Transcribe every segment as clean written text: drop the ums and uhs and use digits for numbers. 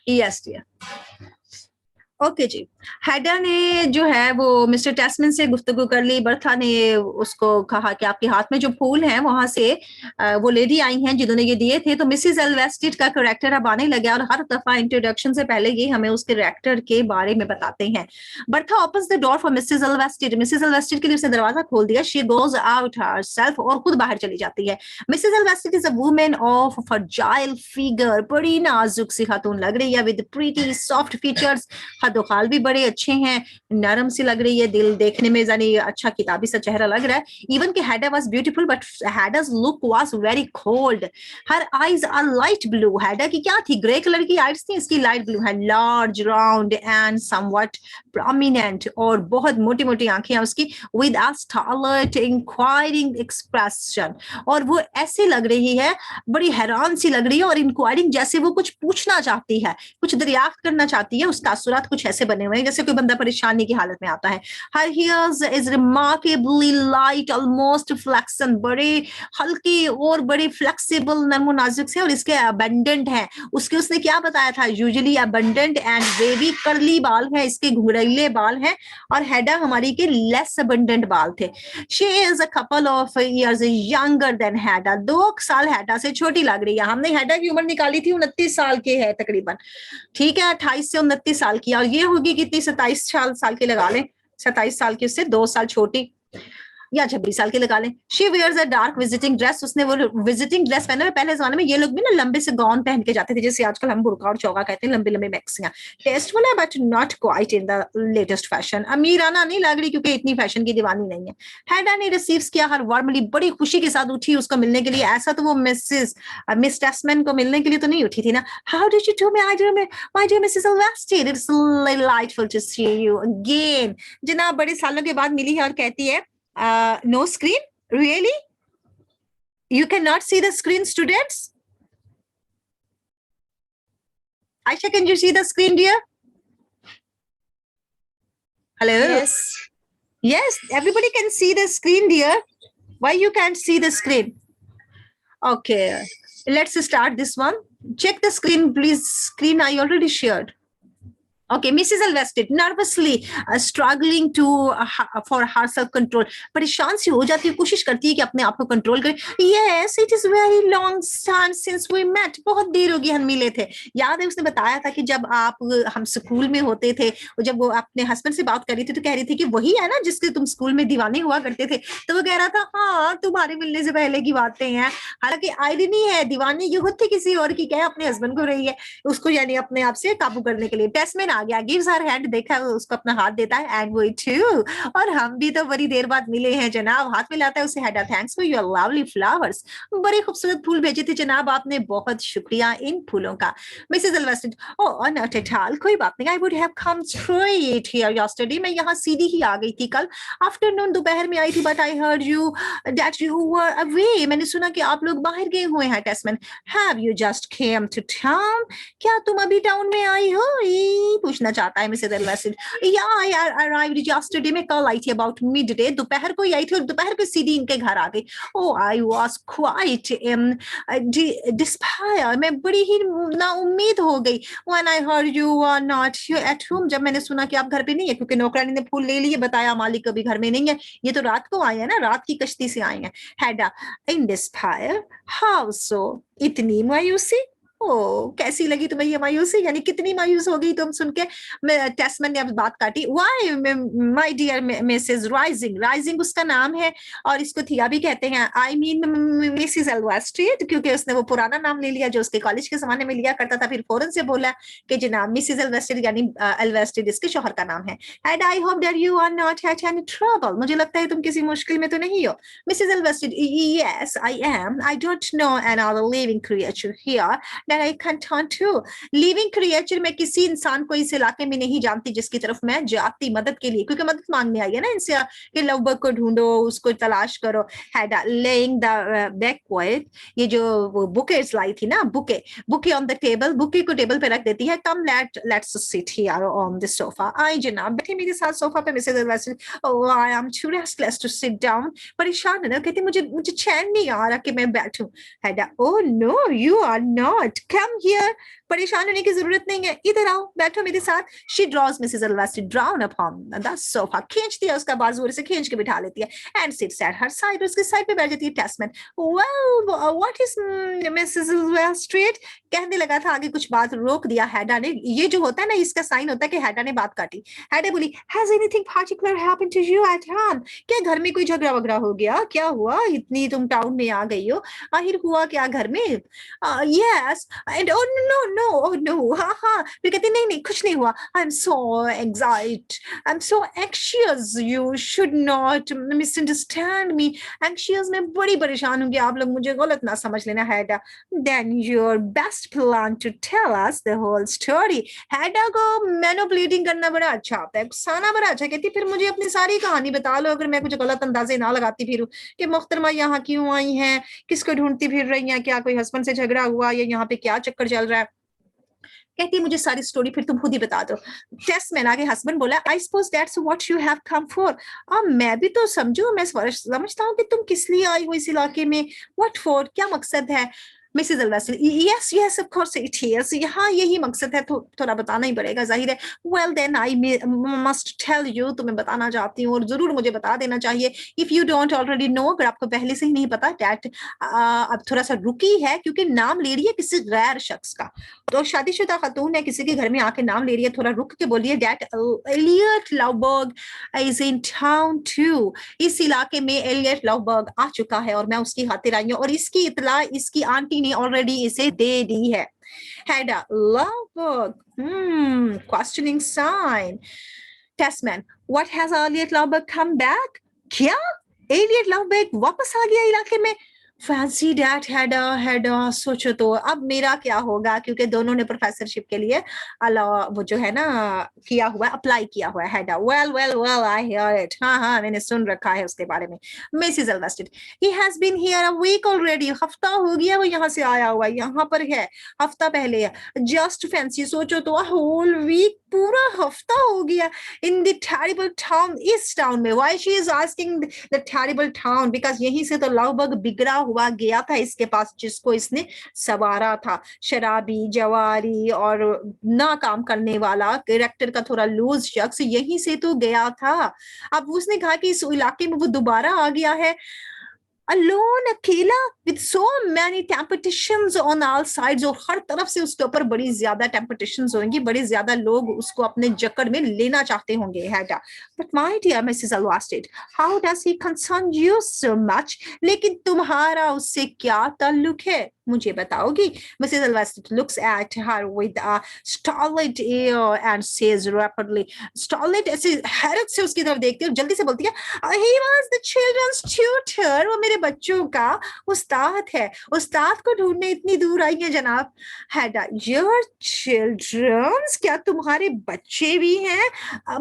Yes dear. Okay ji. Hedda ने जो है वो मिस्टर टेस्मन से गुफ्तगू कर ली। बर्था ने उसको कहा कि आपके हाथ में जो फूल हैं वहां से वो लेडी आई हैं जिन्होंने ये दिए थे। तो मिसेस एल्वेस्टिड का करेक्टर अब आने लगा और हर दफा इंट्रोडक्शन से पहले ये हमें उसके करेक्टर के बारे में बताते हैं। Bertha opens the door for Mrs Elvsted. Mrs Elvsted के लिए उसने दरवाजा खोल दिया। शी गोज आउट हरसेल्फ और खुद बाहर चली जाती है। Mrs Elvsted is a women of fragile figure, बड़ी नाजुक सी खातून लग रही है विद प्रीटी सॉफ्ट फीचर्स। खाल भी बड़े अच्छे हैं, नरम सी लग रही है, दिल देखने में जानी अच्छा किताबी सा चेहरा लग रहा है। इवन के Hedda was beautiful but Hedda's look was very cold. Her eyes are light blue. Hedda की क्या थी, ग्रे कलर की आईज थी, इसकी लाइट ब्लू है। Large round and somewhat prominent, और बहुत मोटी मोटी आंखें हैं उसकी, with a start inquiring expression. और वो ऐसे लग रही है, बड़ी हैरान सी लग रही है और इंक्वायरिंग, जैसे वो कुछ पूछना चाहती है, कुछ दरियाफ्त करना चाहती है। उसका असुरात कुछ ऐसे बने हुए हैं जैसे कोई बंदा परेशानी की हालत में आता है। Her hairs is remarkably light, almost flaxen, बड़े हल्के और बड़े फ्लेक्सिबल, नरमो नाजुक से, और इसके अबंडेंट है। उसके उसने क्या बताया था, usually abundant and wavy curly बाल है, इसके घुंघरीले बाल हैं, और हैडा हमारी के लेस अबंडेंट बाल थे। She is a couple of years younger than Hedda. 2 साल हैडा से छोटी लग रही है। हमने हैडा की उम्र निकाली थी, 29 साल के है तकरीबन, ठीक है, 28 से 29 साल की, और ये होगी कितनी, 27 साल की लगा लें, 27 साल की उससे 2 साल छोटी, या 26 साल की लगा लें। She wears a dark visiting dress. उसने वो विजिटिंग ड्रेस पहना है। पहले जमाने में ये लोग भी ना लंबे से गाउन पहन के जाते थे, जैसे आजकल हम बुर्का और चौका कहते हैं, लंबे लंबे मैक्सियां। टेस्टफुल है but not quite in the latest fashion. अमीराना नहीं लग रही क्योंकि इतनी फैशन की दीवानी नहीं है। हैडा ने रिसीव्स किया हर वार्मली, बड़ी खुशी के साथ उठी उसको मिलने के लिए। ऐसा तो वो मिस टेस्मन को मिलने के लिए तो नहीं उठी थी ना। How did you do my dear Mrs Elvsted, it's delightful to see you again. जनाब बड़े सालों के बाद मिली है और कहती है, no screen? Really? You cannot see the screen, students? Aisha, can you see the screen, dear? Hello? Yes. Yes, everybody can see the screen, dear. Why you can't see the screen? Okay, let's start this one. Check the screen, please. Screen I already shared. Okay, Mrs. Elvested nervously struggling to for her self control. परेशान सी हो जाती है, कोशिश करती है कि अपने आप को कंट्रोल करे. Yes, it is very long time since we met. बहुत देर हो गई हम मिले थे. याद है उसने बताया था कि जब हम स्कूल में होते थे, जब वो अपने हस्बैंड से बात कर रही थी तो कह रही थी कि वही है ना जिसके तुम स्कूल में दीवाने हुआ करते थे. तो वो कह रहा था हाँ तुम्हारे मिलने से पहले की बातें हैं. हालांकि आयरनी है, दीवानी ये होती किसी और की क्या अपने हस्बैंड को रही है, उसको यानी अपने आप से काबू करने के लिए. टेस्टमैन आ गया, गिव्स हर हैंड, देखा उसको अपना हाथ देता है, एंड वी टू, और हम भी तो बड़ी देर बाद मिले हैं जनाब. हाथ मिलाता है उसे. Hedda, thanks for your lovely flowers, बड़े खूबसूरत फूल भेजे थे जनाब आपने, बहुत शुक्रिया इन फूलों का. Mrs Elvsted, oh not at all, कोई बात नहीं. I would have come straight here yesterday, मैं यहाँ सीधी ही आ गई थी कल आफ्टरनून, दोपहर में आई थी. But I heard you that you were away, मैंने सुना कि आप लोग बाहर गए हुए हैं. Tesman, have you just came to town, क्या तुम अभी टाउन में आई हो, पूछना चाहता है मिसेस एल्वेस्टिड. या आई अराइव्ड यस्टरडे, मैं कल आई थी अबाउट मिडडे, दोपहर को ही आई थी और दोपहर को सीधी इनके घर आ गई. ओह आई वाज क्वाइट डिस्पायर, मैं बड़ी ही ना उम्मीद हो गई. When I heard you are not at home, जब मैंने सुना कि आप घर पे नहीं है, क्योंकि नौकरानी ने फूल ले लिए, बताया मालिक कभी घर में नहीं है, ये तो रात को आए हैं ना, रात की कश्ती से आए हैं. हैडा, इन डिस्पायर, हाउ सो, इतनी मायूसी. ओ कैसी लगी तुम्हें ये मायूसी, यानी कितनी मायूस हो गई तुम सुन के. टेस्टमैन ने अब बात काटी. Why my dear Mrs Rysing, Rysing उसका नाम है और इसको थिया भी कहते हैं. आई मीन मिसेस एल्वेस्टिड, क्योंकि उसने वो पुराना नाम ले लिया जो उसके कॉलेज के जमाने में लिया करता था, फिर फौरन से बोला कि जनाब मिसेस एल्वेस्टिड, यानी एल्वेस्टिड इसके शौहर का नाम है. And I hope that you are not at any trouble, मुझे लगता है तुम किसी मुश्किल में तो नहीं हो. Mrs Elvsted, yes I am, I don't know another living creature here that I can turn to. Living creature, मैं किसी इंसान को इस इलाके में नहीं जानती जिसकी तरफ मैं जाती मदद के लिए, क्योंकि मदद मांगने आई है ना इनसे कि लवबर्ग को ढूंढो, उसको तलाश करो. हैडा, लेइंग द बैकवर्ड, ये जो वो बुके लाई थी ना, bouquet on the table, bouquet को टेबल पे रख देती है. Come let's sit here on the sofa. आई जनाब बैठे मेरे साथ सोफा पे. Mrs Elvsted, oh I am too restless to sit down, परेशान है ना, कहती मुझे चैन नहीं आ रहा कि मैं बैठूं. Hedda, oh no you are not, come here, परेशान होने की जरूरत नहीं है, इधर आओ बैठो मेरे साथ। She draws Mrs Elvsted down upon the sofa, खींच दिया उसका बाजू से खींच के बिठा लेती है, and seats at her side, उसके साइड पे बैठ जाती है टेस्टमैन। वेल व्हाट इज मिसेस एल्वेस्ट्री, कहने लगा था, आगे कुछ बात रोक दिया हैडा ने। ये जो होता है ना, इसका साइन होता है कि हैडा ने बात काटी। हैडा बोली, has anything particular happened to you at home, क्या घर में कोई झगड़ा वगड़ा हो गया, क्या हुआ, इतनी तुम टाउन में आ गई हो, आखिर हुआ क्या घर में? Yes and oh no no oh no, हाँ हाँ। फिर कहती, नहीं नहीं कुछ नहीं हुआ, I am so anxiety, I am so anxious, you should not misunderstand me, anxious, मैं बड़ी परेशान हूँ कि आप लोग मुझे गलत ना समझ लेना Hedda. Then your best plan to tell us the whole story. Hedda को मैनिपुलेटिंग करना बड़ा अच्छा आता है, गुस्साना बड़ा अच्छा। कहती, फिर मुझे अपनी सारी कहानी बता लो, अगर मैं कुछ गलत अंदाजे ना लगाती फिरूं कि मुख्तरमा यहाँ क्यों आई हैं, किसको ढूंढती फिर रही हैं, क्या कोई हस्बैंड से झगड़ा हुआ या यहाँ पे क्या चक्कर चल रहा है। कहती है, मुझे सारी स्टोरी फिर तुम खुद ही बता दो। टेस्टमैन आगे हस्बैंड बोला, I suppose that's what you have come for. अब मैं भी तो समझू, मैं समझता हूँ कि तुम किस लिए आई हो इस इलाके में, व्हाट फॉर, क्या मकसद है? Mrs Elvsted, yes yes of course it is, यहाँ यही मकसद है, थोड़ा बताना ही पड़ेगा, जाहिर है। Well then I must tell you, तुम्हें बताना चाहती हूँ और जरूर मुझे बता देना चाहिए। If you don't already know, अगर आपको पहले से ही नहीं पता, डैट अब थोड़ा सा रुकी है क्योंकि नाम ले रही है किसी गैर शख्स का, तो शादीशुदा खातून है, किसी के घर में आके नाम ले रही है, थोड़ा रुक के बोलिए, that Eilert Lovborg is in town too, इस इलाके में एलियट लवबर्ग आ चुका है और मैं उसकी खातिर आई हूँ, और इसकी इतला इसकी आंटी ने ऑलरेडी इसे दे दी है। Hedda, Lovborg, questioning sign. Tesman, what has Eilert Lovborg come back, क्या एलियट लवबर्ग वापस आ गया इलाके में? फैंसी डैट हैडा, सोचो तो अब मेरा क्या होगा, क्योंकि दोनों ने प्रोफेसरशिप के लिए वो जो है ना किया हुआ है, अप्लाई किया हुआ है। Hedda, well well well I hear it, हाँ हाँ मैंने सुन रखा है उसके बारे में। Mrs Elvsted, he has been here a week already, हफ्ता हो गया वो यहाँ से आया हुआ, यहाँ पर है, हफ्ता पहले है। जस्ट फैंसी, सोचो तो, होल वीक, पूरा हफ्ता हो गया इन द टेरिबल टाउन, इस टाउन में। Why she is asking the terrible town, because यहीं से तो लगभग बिगड़ा हुआ गया था इसके पास, जिसको इसने सवारा था, शराबी, जवारी और ना काम करने वाला, कैरेक्टर का थोड़ा लूज शख्स, यहीं से तो गया था। अब उसने कहा कि इस इलाके में वो दोबारा आ गया है, alone, अकेला, with so many temptations on all sides, और हर तरफ से उसके ऊपर बड़ी ज्यादा temptations होंगी, बड़े ज्यादा लोग उसको अपने जकड़ में लेना चाहते होंगे। हैडा, but my dear Mrs. Alvasted, how does he concern you so much, लेकिन तुम्हारा उससे क्या ताल्लुक है, मुझे बताओगी? Mrs. Alvasted looks at her with a stolid air and says rapidly, stolid ऐसे हैरत से उसकी तरफ देखती है और जल्दी से बोलती है, he was the children's tutor, वो मेरे बच्चों का उस्ताद है, उस्ताद को ढूंढने इतनी दूर आई है जनाब। हैडा, your children's, क्या तुम्हारे बच्चे भी हैं?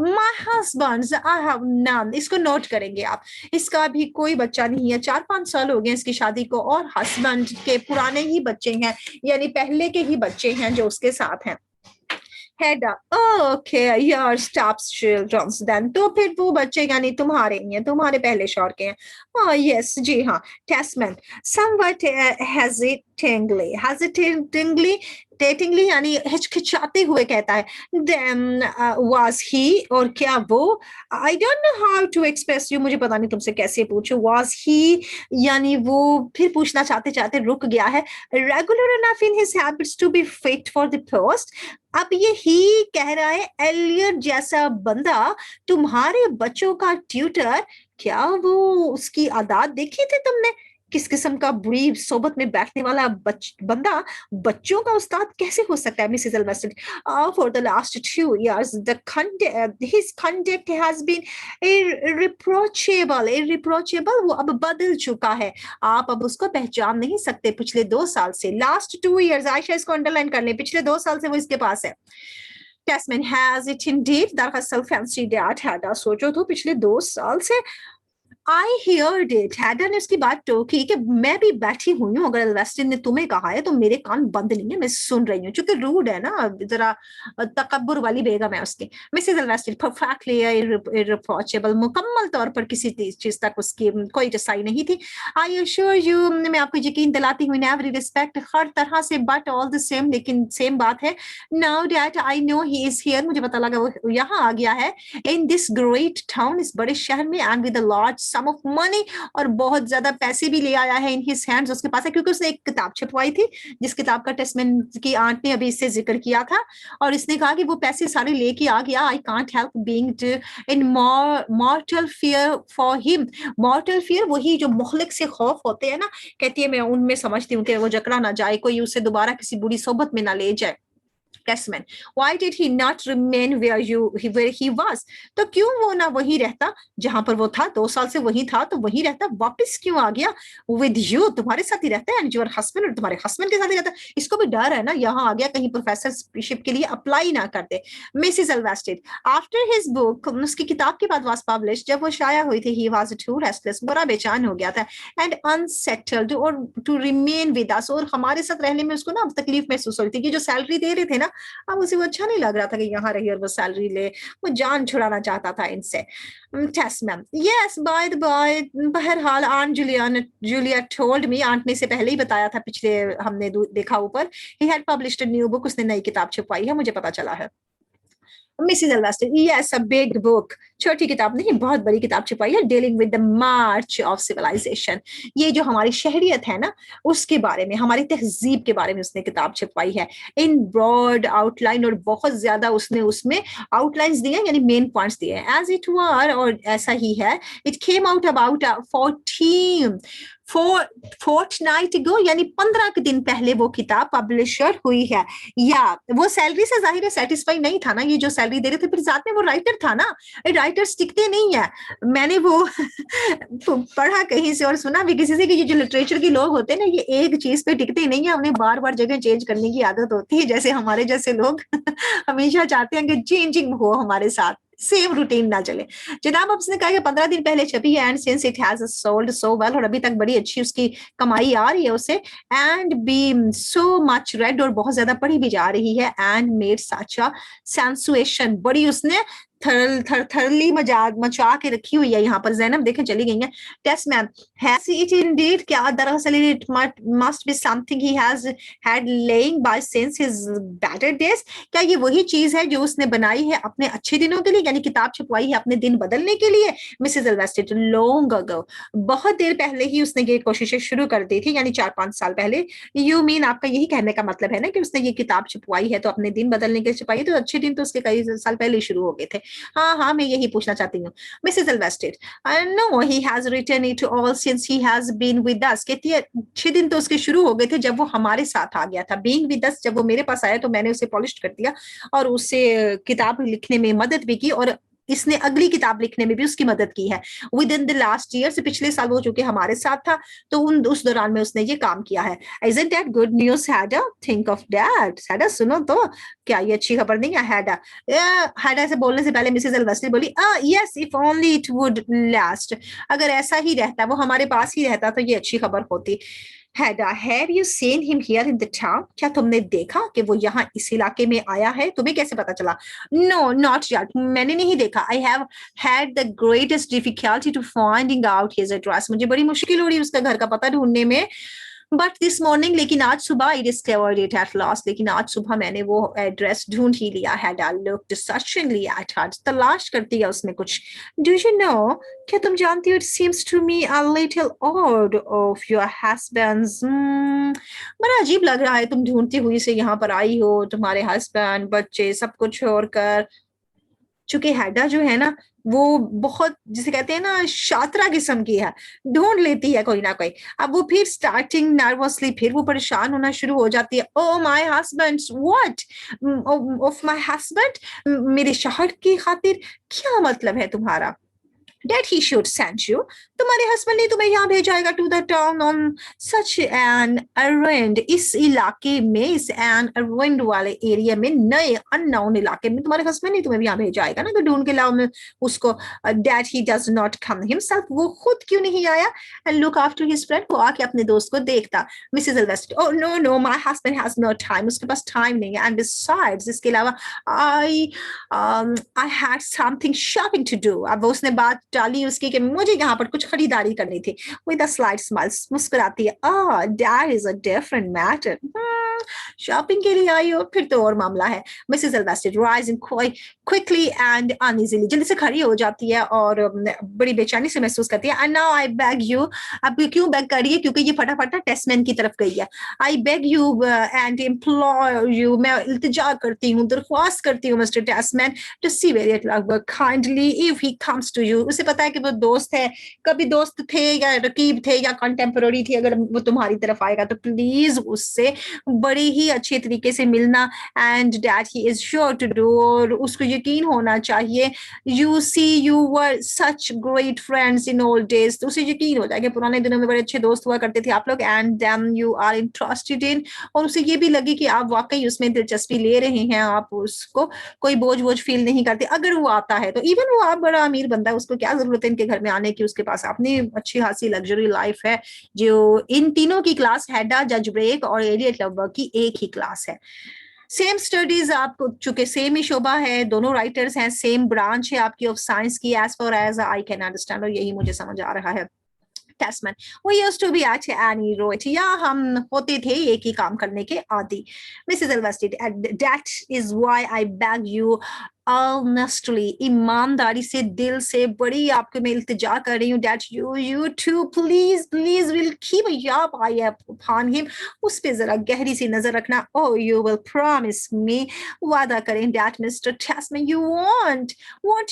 my husband's, I have none, इसको नोट करेंगे आप, इसका भी कोई बच्चा नहीं है, 4-5 साल हो गए इसकी शादी को, और हस्बैंड के पुराने ही बच्चे हैं, यानी पहले के ही बच्चे हैं जो उसके साथ हैं। Hedda, okay your stops childrens then, तो फिर वो बच्चे यानी तुम्हारे ही हैं, तुम्हारे पहले शौहर के हैं। यस जी हाँ। टेस्टमैन, समवट हेजिटेटिंगली टेटिंगली यानी हिचकिचाते हुए कहता है, देन वाज ही, और क्या वो, I don't know how to express you, मुझे पता नहीं तुमसे कैसे पूछूं, वाज ही यानी वो, फिर पूछना चाहते चाहते रुक गया है, regular enough in his habits to be fit for the post. अब ये ही कह रहा है, एलियट जैसा बंदा, तुम्हारे बच्चों का ट्यूटर, क्या वो उसकी आदत देखी थी तुमने, किस किस्म का बुरी सोबत में बैठने वाला बंदा बच्चों का उस्ताद कैसे हो सकता है? Mrs Elvsted, for the last 2 years his conduct has been irreproachable, वो अब बदल चुका है, आप अब उसको पहचान नहीं सकते। पिछले 2 साल से, लास्ट 2 years, आयशा इसको अंडरलाइन कर ले, पिछले 2 साल से वो इसके पास है। टेस्टमैन, हैज इट इंडीड, दरअसल फैंसी डैड हैडा, सोचो तो पिछले 2 साल से। आई हियर्ड इट, हैडा ने उसकी बात टोकी कि मैं भी बैठी हुई हूँ, अगर एल्वेस्टिन ने तुम्हें कहा है तो मेरे कान बंद नहीं है, मैं सुन रही हूँ। चूंकि रूड है ना, जरा तकब्बुर वाली बेगम है उसकी। मिसेस एल्वेस्टिन परफेक्टली इररिप्रोचेबल, मुकम्मल तौर पर किसी चीज तक उसकी कोई रसाई नहीं थी। आई अश्योर यू, मैं आपको यकीन दिलाती हूँ, इन एवरी रिस्पेक्ट, हर तरह से, बट ऑल द सेम, लेकिन सेम बात है। Now that I know he is here, मुझे पता लगा वो यहाँ आ गया है, इन दिस ग्रेट टाउन, इस बड़े शहर में, and with a large some of money, और बहुत ज्यादा पैसे भी ले आया है इन हिज हैंड्स, उसके पास है, क्योंकि उसने एक किताब छपवाई थी, जिस किताब का टेस्टमेंट की आंट ने अभी इससे जिक्र किया था, और इसने कहा कि वो पैसे सारे लेके आ गया। I can't help being in मॉर्टल fear for him. मॉर्टल fear वही जो मोहलिक से खौफ होते हैं ना, कहती है मैं उनमें समझती हूँ कि वो जकड़ा ना जाए, कोई उसे दोबारा किसी बुरी सोबत में ना ले जाए। Testament. Why did he not remain where he was? तो क्यों वो ना वही रहता जहां पर वो था, 2 साल से वही था, तो वही रहता, वापस क्यों आ गया? With you, तुम्हारे साथ ही रहता है, एंड योर हस्बैंड, और तुम्हारे हस्बैंड के साथ ही रहता है। इसको भी डर है ना, यहाँ आ गया कहीं प्रोफेसरशिप के लिए अप्लाई ना कर दे। मिसेस एल्वेस्टेड, आफ्टर हिज बुक, उसकी किताब के बाद वाज पब्लिश, जब वो शाया हुई थी, ही वाज टू रेस्टलेस, बड़ा बेचैन हो गया था, एंड अनसेटल्ड, और टू रिमेन विद अस, और हमारे साथ रहने में उसको ना तकलीफ महसूस हो रही थी कि जो सैलरी दे रहे थे ना, अब उसे वो अच्छा नहीं लग रहा था कि यहाँ रही और वो सैलरी ले, वो जान छुड़ाना चाहता था इनसे। Tesman, yes by the by, बहरहाल Aunt Julia told me, aunt ने इसे पहले ही बताया था, पिछले हमने देखा ऊपर, he had published a new book, उसने नई किताब छपवाई है, मुझे पता चला है। Mrs Elvsted, yes a big book, छोटी किताब नहीं, बहुत बड़ी किताब छपाई है, dealing with the march of civilisation, ये जो हमारी शहरियत है ना, उसके बारे में, हमारी तहजीब के बारे में उसने किताब छपवाई है, इन ब्रॉड आउटलाइन, और बहुत ज्यादा उसने उसमें आउटलाइंस दिए, यानी मेन पॉइंट्स दिए हैं, एज इट वर, और ऐसा ही है। इट केम आउट अबाउट 14 अगो, यानी 15 दिन पहले वो किताब पब्लिशर हुई है। या वो सैलरी से जाहिर है सेटिस्फाई नहीं था ना, ये जो सैलरी दे रहे थे, फिर साथ में वो राइटर था ना, राइटर्स टिकते नहीं है। मैंने वो पढ़ा कहीं से और सुना भी किसी से कि ये जो लिटरेचर के लोग होते हैं ना, ये एक चीज पे टिकते नहीं है, उन्हें बार बार जगह चेंज करने की आदत होती है, जैसे हमारे जैसे लोग हमेशा चाहते हैं कि चेंजिंग हो हमारे साथ, सेम रूटीन ना चले। जनाब, अब उसने कहा कि 15 दिन पहले छपी है, and since it has sold so well, और अभी तक बड़ी अच्छी उसकी कमाई आ रही है उसे, and be so much read, और बहुत ज्यादा पढ़ी भी जा रही है, and made such a sensation, बड़ी उसने थरली मचा के रखी हुई है यहाँ पर। जैनब देखें चली गई है। Test ma'am, has it indeed, क्या दरअसल it must be something he has had laying by since his better days, क्या ये वही चीज है जो उसने बनाई है अपने अच्छे दिनों के लिए, यानी किताब छपवाई है अपने दिन बदलने के लिए? मिसेस एल्वेस्टेड, लॉन्ग अगो, बहुत देर पहले ही उसने ये कोशिशें शुरू कर दी थी, यानी 4-5 साल पहले। यू मीन, आपका यही कहने का मतलब है ना कि उसने ये किताब छपवाई है तो अपने दिन बदलने के लिए छपाई, तो अच्छे दिन तो उसके कई साल पहले शुरू हो गए थे। हाँ हाँ, मैं यही पूछना चाहती हूँ। Mrs Elvsted, no he has written it all since he has been with us, कहती है 6 दिन तो उसके शुरू हो गए थे जब वो हमारे साथ आ गया था। बीइंग विद अस, जब वो मेरे पास आया तो मैंने उसे पॉलिश कर दिया और उसे किताब लिखने में मदद भी की, और इसने अगली किताब लिखने में भी उसकी मदद की है। With in the last year, से पिछले साल वो चूंकि हमारे साथ था, तो उस दौरान में उसने ये काम किया है। Isn't that good news Hedda? Think of that. Hedda, सुनो तो, क्या ये अच्छी खबर नहीं है? हैडा, हैडा से बोलने से पहले मिसेस एल्वेस्ली बोली, yes if only it would last, अगर ऐसा ही रहता, वो हमारे पास ही रहता, तो ये अच्छी खबर होती। Hedda, have you seen him here in the town, क्या तुमने देखा कि वो यहाँ इस इलाके में आया है? तुम्हें कैसे पता चला? नो नॉट येट, मैंने नहीं देखा। I have had the greatest difficulty to finding out his address, मुझे बड़ी मुश्किल हो रही है उसका घर का पता ढूंढने में। बट दिस मॉर्निंग, लेकिन आज सुबह, I discovered it at last, लेकिन आज सुबह मैंने वो एड्रेस ढूंढ ही लिया है। आई लुक्ड सर्चिंगली एट हर, तलाश कर दिया उसमें कुछ। डू यू नो, क्या तुम जानती हो, it seems to me a little odd of your husband's, बड़ा अजीब लग रहा है तुम ढूंढती हुई से यहाँ पर आई हो, तुम्हारे हस्बैंड, बच्चे, सब कुछ छोड़कर। चूंकि हैडा जो है ना, वो बहुत, जिसे कहते हैं ना, शातरा किस्म की है, ढूंढ लेती है कोई ना कोई। अब वो फिर स्टार्टिंग नर्वसली, फिर वो परेशान होना शुरू हो जाती है। Oh my husband, what of my husband, मेरे शौहर की खातिर क्या मतलब है तुम्हारा? That he should send you, तुम्हारे हस्बैंड ने तुम्हें यहाँ भेजाएगा to the town on such an errand, इस इलाके में, इस एन अरेंड वाले एरिया में, नए अननोन इलाके में तुम्हारे हस्बैंड ने तुम्हें यहाँ भेजाएगा ना, तो ढूंढ के लाओ मैं उसको। That he does not come himself, वो खुद क्यों नहीं आया? And look after his friend, वो आके अपने दोस्त को देखता। Mrs Elvsted, oh no no, my husband has no time, उसके पास टाइम नहीं है। एंड बिसाइड्स, इसके अलावा I I had something shopping to do. अब उसने बात डाली उसकी कि मुझे यहाँ पर कुछ खरीदारी करनी थी। विद अ स्लाइट स्माइल, मुस्कुराती है। Ah, that is a different matter. Shopping के लिए आई हो, फिर तो और मामला है। मिसेस एल्वेस्टर राइजिंग क्विकली एंड अनइजीली, जल्दी से खड़ी हो जाती है और बड़ी बेचैनी से महसूस करती है। And now I beg you, अब क्यों बेग कर रही है? क्योंकि ये फटाफट टेस्टमैन की तरफ गई है। I beg you and implore you, मैं इल्तिजा करती हूँ, दरख्वास्त करती हूँ मिस्टर टेस्टमैन, टू सी वेरियट लगभग kindly if he comes to you. उसे पता है कि वो दोस्त है, कभी दोस्त थे या रकीब थे या कंटेम्पररी थे, अगर वो तुम्हारी तरफ आएगा तो प्लीज उससे बड़े ही अच्छे तरीके से मिलना। And that he is sure to do, और उसको यकीन होना चाहिए। You see you were such great friends in old days, तो उसे यकीन हो जाएगा पुराने दिनों में बड़े अच्छे दोस्त हुआ करते थे आप लोग। And them you are interested in, और उसे ये भी लगे कि आप वाकई उसमें दिलचस्पी ले रहे हैं, आप उसको कोई बोझ बोझ फील नहीं करते। अगर वो आता है तो इवन वो आप बड़ा अमीर बंदा है, उसको क्या जरूरत है इनके घर में आने की, उसके पास अपनी अच्छी खासी लग्जरी लाइफ है। जो इन तीनों की क्लास, हैडा, जज ब्रेक और एलियट लवबर्ग की एक ही क्लास है। सेम स्टडीज, आप चूंकि सेम ही शोभा है, दोनों राइटर्स हैं, सेम ब्रांच है आपकी ऑफ साइंस की, as far as I can understand, और यही मुझे समझ आ रहा है। टेस्टमैन, we used to be at Annie Road, या हम होते थे एक ही काम करने के आदि। Mrs Elvsted, that is why I beg you honestly, ईमानदारी से, दिल से बड़ी आपको मैं इल्तिजा कर रही हूँ, that you too please please will keep your eye upon him, उस पे जरा गहरी सी नजर रखना। Oh you will promise me, वादा करें that Mr Tesman you won't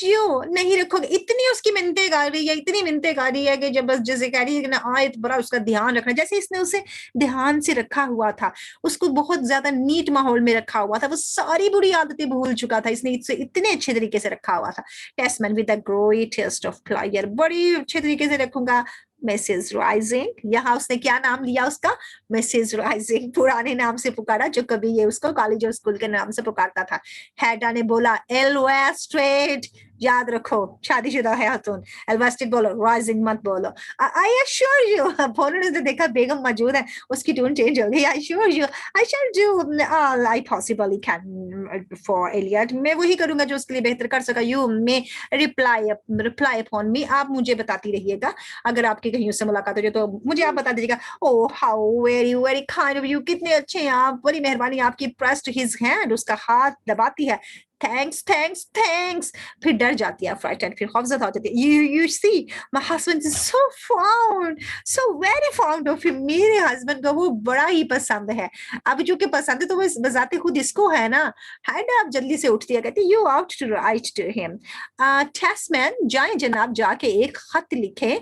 you नहीं रखोगे। इतनी उसकी मिन्नतें गा रही है, इतनी मिन्नतें गा रही है कि जब बस जैसे कह रही है कि ना आए तो बड़ा उसका ध्यान रखना, जैसे इसने उसे ध्यान से रखा हुआ था, उसको बहुत ज्यादा नीट माहौल में रखा हुआ था, वो सारी बुरी आदतें भूल चुका था, इसने इससे इतने अच्छे तरीके से रखा हुआ था। Tesman, with the greatest of pleasure, बड़ी अच्छे तरीके से रखूंगा। मिसेस राइजिंग, यहाँ उसने क्या नाम लिया उसका? मिसेस राइजिंग, पुराने नाम से पुकारा जो कभी ये उसको कॉलेज और स्कूल के नाम से पुकारता था। हैडा ने बोला एल्वेस्टेड, याद रखो शादीशुदा है हतून। एल्वेस्टेड बोलो, राइजिंग मत बोलो। आई एश्योर यू, बोलने ने देखा बेगम मौजूद है, उसकी टोन चेंज हो गई। I assure you I shall do all I possibly can for Eliot, मैं वही करूंगा जो उसके लिए बेहतर कर सका। You may reply upon me, आप मुझे बताती रहिएगा, अगर आपकी कहीं उससे मुलाकात हो जाए तो मुझे आप बता दीजिएगा। Oh how very very kind of you, कितने अच्छे हैं आप, बड़ी मेहरबानी आपकी। प्रेस्ड हिज हैंड, उसका हाथ दबाती है। थैंक्स थैंक्स थैंक्स, फिर डर जाती है, फ्राइटेंड, फिर खौफजदा हो जाती है। You see my husband is so very found of him, मेरे हस्बैंड को वो बड़ा ही पसंद है। अब जो कि पसंद है तो वो बजाते खुद इसको है ना। हैड आप जल्दी से उठती है, कहती you ought to write to him. Tesman, जाएं जनाब, जाके एक खत लिखें।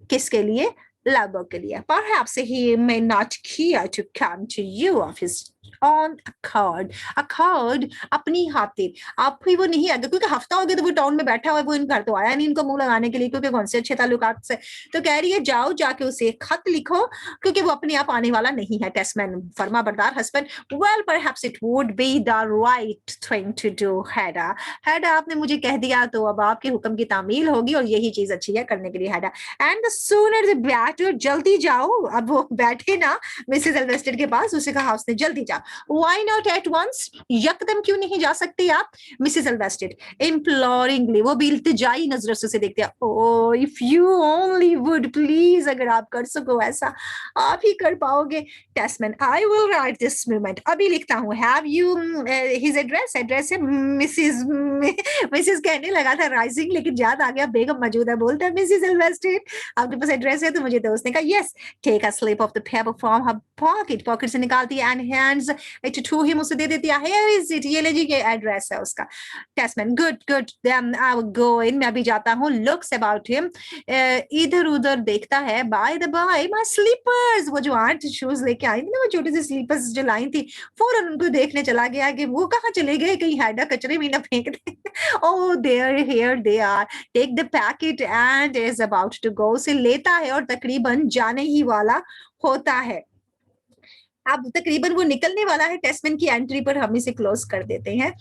किसके लिए? लवबर्ग के लिए। Perhaps he may not care to come to you of his own accord, accord अपनी खातिर, आप ही वो नहीं आएगा, क्योंकि हफ्ता हो गया तो वो टाउन में बैठा हुआ है, वो इन घर तो आया नहीं इनको मुंह लगाने के लिए, क्योंकि कौन से अच्छे ताल्लुकात से। तो कह रही है जाओ जाके उसे खत लिखो, क्योंकि वो अपने आप आने वाला नहीं है। टेस्टमैन, फर्मा बरदार husband, well perhaps it would be the right thing to do, हैडा। हैडा, आपने मुझे कह दिया तो अब आपके हुक्म की तामील होगी, और यही चीज अच्छी है करने के लिए Hedda. And the sooner the better, जल्दी जाओ। अब वो बैठे ना मिसेस एल्वेस्टेड के पास, उसे कहा उसने जल्दी जाओ। Why not at once, यकदम क्यों नहीं जा सकते आप? मिसेस एल्वेस्टेड इम्प्लोरिंगली, वो भी इल्तिजाई नजरों से उसे देखते हैं। Oh if you only would, please अगर आप कर सको ऐसा, आप ही कर पाओगे। Tesman, I will write this moment, अभी लिखता हूँ। Have you his address? Address है मिसेस कहने लगा था राइजिंग, लेकिन याद आ गया बेगम मौजूद है, बोलता है मिसेस एल्वेस्टेड आपके पास एड्रेस है? तो मुझे दोस्त ने कहा yes. Take a slip of the paper from her pocket, pocket से निकालती है, एंड हैंड्स 82 हिम उसे दे देती है, हियर इज इट, ये ले जी, ये एड्रेस है उसका। Tesman, good good, then I will go in, मैं भी जाता हूँ, लुक्स अबाउट हिम, इधर उधर देखता है, by the by my slippers, वो जो आंट शूज लेके आई थी ना, वो छोटी सी स्लीपर्स जो लाई थी, फौरन उनको देखने चला गया कि वो कहाँ चले गए, कहीं हैडा कचरे में ना फेंक दे। Oh there, here they are, take the packet and is about to go, उसे लेता है और तकरीबन जाने ही वाला होता है। अब तकरीबन वो निकलने वाला है, टेस्टमैन की एंट्री पर हम इसे क्लोज कर देते हैं।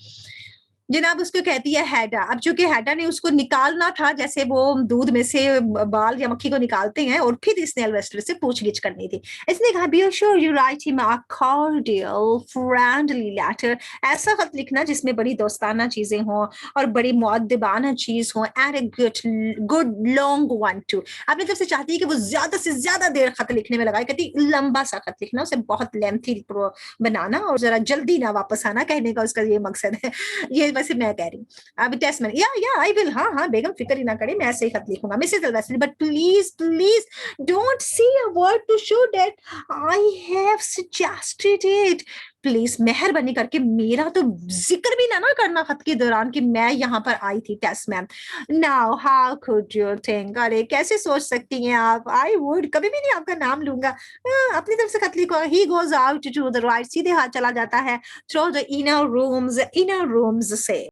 जनाब उसको कहती है हैडा, अब चूंकि हैडा ने उसको निकालना था, जैसे वो दूध में से बाल या मक्खी को निकालते हैं, और फिर इसने एल्वेस्टर से पूछगिछ करनी थी। इसने कहा, be sure you write him a cordial friendly letter, ऐसा खत लिखना जिसमें बड़ी दोस्ताना चीजें हों और बड़ी मुअद्दिबाना चीज हो, and a good long one two. अपनी तरफ से चाहती है कि वो ज्यादा से ज्यादा देर खत लिखने में लगाए, कहती लंबा सा खत लिखना, उसे बहुत लेंथी बनाना और जरा जल्दी ना वापस आना, कहने का उसका ये मकसद है। ये वैसे मैं कह रही हूँ। अब टेस्टमैन, या आई विल, हाँ हाँ बेगम फिक्र ही ना करें, मैं ऐसे ही खत लिखूंगा Mrs Elvsted, but please please don't say a word to show that I have suggested it, please मेहरबानी करके मेरा तो जिक्र भी ना करना खत के दौरान कि मैं यहाँ पर आई थी Tesman. Now how could you think, अरे कैसे सोच सकती हैं आप, आई वुड कभी भी नहीं आपका नाम लूंगा, अपनी तरफ से खत लिखो। He goes out to the right, सीधे हाथ चला जाता है थ्रू द इनर रूम्स से।